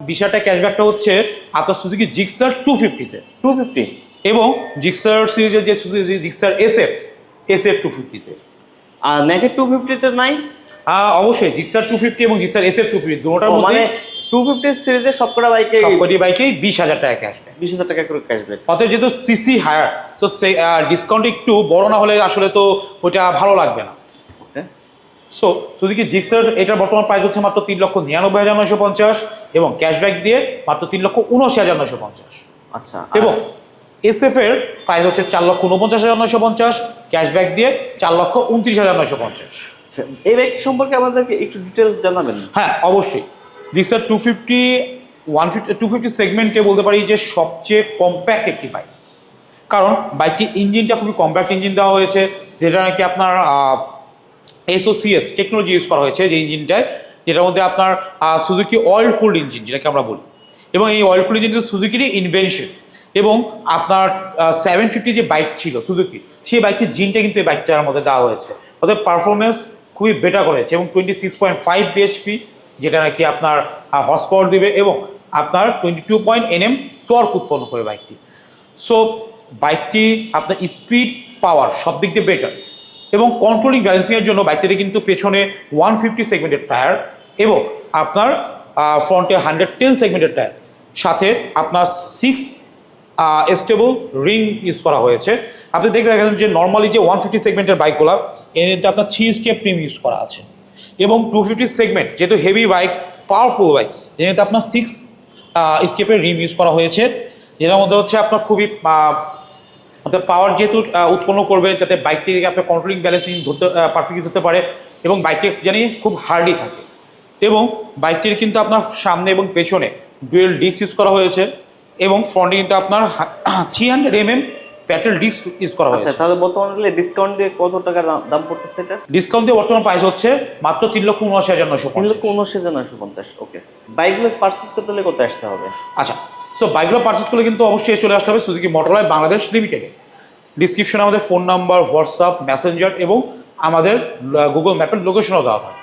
বিষয়টা ক্যাশব্যাকটা হচ্ছে আপনার সুজুকি জিক্সার 250-তে 250 এবং জিক্সার সিরিজের যে সুজুকি জিক্সার এসএফ 250-তে। আর নেকেড 250-তে নাই? অবশ্যই জিক্সার 250 এবং জিক্সার এসএফ 250 দুটোটার মধ্যে মানে 250 সিরিজের সবকটা বাইকে সবকটি বাইকেই 20,000 টাকা ক্যাশব্যাক, 20,000 টাকা করে ক্যাশব্যাক। অতএব যেহেতু সিসি হায়ার, সো ডিসকাউন্ট একটু বড় না হলে আসলে তো ওইটা ভালো লাগবে না। সো সুজুকি জিক্সার এটার বর্তমান প্রাইস হচ্ছে মাত্র 3,99,950 এবং ক্যাশব্যাক দিয়ে মাত্র 3,79,950। আচ্ছা। এবং এসএফ এর প্রাইস হচ্ছে 4,49,950, ক্যাশব্যাক দিয়ে 4,29,950। এই বাইকটি সম্পর্কে আমাদেরকে একটু ডিটেলস জানাবেন। হ্যাঁ অবশ্যই, জিক্সার 250 সেগমেন্টে বলতে পারি যে সবচেয়ে কম্প্যাক্ট একটি বাইক, কারণ বাইকটির ইঞ্জিনটা খুবই কম্প্যাক্ট ইঞ্জিন দেওয়া হয়েছে, যেটা নাকি আপনার SOCS টেকনোলজি ইউজ করা হয়েছে যে ইঞ্জিনটায়, যেটার মধ্যে আপনার সুজুকি অয়েল কুলড ইঞ্জিন যেটাকে আমরা বলি, এবং এই অয়েল কুলড ইঞ্জিন সুজুকিরই ইনভেনশন। এবং আপনার 750 যে বাইক ছিল সুজুকি, সেই বাইকটির জিনটা কিন্তু এই বাইকটার মধ্যে দেওয়া হয়েছে, অর্থাৎ পারফরমেন্স খুবই বেটার করেছে এবং 26.5 bhp যেটা নাকি আপনার হর্স পাওয়ার দিবে এবং আপনার 22 Nm টর্ক উৎপন্ন করে বাইকটি। সো বাইকটি আপনার স্পিড পাওয়ার সব দিক দিয়ে বেটার এবং কন্ট্রোলিং ব্যালেন্সিংয়ের জন্য বাইকটিতে কিন্তু পেছনে 150 সেগমেন্টের টায়ার এবং আপনার ফ্রন্টে 110 সেগমেন্টের টায়ার, সাথে আপনার 6 স্টেবল রিং ইউজ করা হয়েছে। আপনি দেখতে দেখেন যে নর্মালি যে 150 সেগমেন্টের বাইকগুলো এতে আপনার 3 স্টেপ রিং ইউজ করা আছে এবং 250 সেগমেন্ট যেহেতু হেভি বাইক, পাওয়ারফুল বাইক, যেহেতু আপনার 6 স্টেপের রিম ইউজ করা হয়েছে, যেটার মধ্যে হচ্ছে আপনার খুবই আপনার পাওয়ার যেহেতু উৎপন্ন করবে যাতে বাইকটিকে আপনার কন্ট্রোলিং ব্যালেন্সিং ধরতে পারফেক্টলি ধরতে পারে এবং বাইকটি জানি খুব হার্ডি থাকে। এবং বাইকটির কিন্তু আপনার সামনে এবং পেছনে ডুয়েল ডিস্ক ইউজ করা হয়েছে এবং ফ্রন্টে কিন্তু আপনার 300 mm প্যাটেল ডিস্ক ইউজ করা হয়েছে। আচ্ছা, তাহলে বর্তমানে ডিসকাউন্ট দিয়ে কত টাকা দাম পড়তেছে এটা? ডিসকাউন্ট দিয়ে বর্তমান প্রাইস হচ্ছে মাত্র 3,79,950। 3,79,950। ওকে, বাইকগুলো পারচেজ করতে হলে কোথায় আসতে হবে? আচ্ছা, সো বাইকগুলো পারচেজ করলে কিন্তু অবশ্যই চলে আসতে হবে সুজুকি মোটরলা বাংলাদেশ লিমিটেডে। ডিসক্রিপশনে আমাদের ফোন নাম্বার, হোয়াটসঅ্যাপ, মেসেঞ্জার এবং আমাদের গুগল ম্যাপের লোকেশনও দেওয়া থাকে।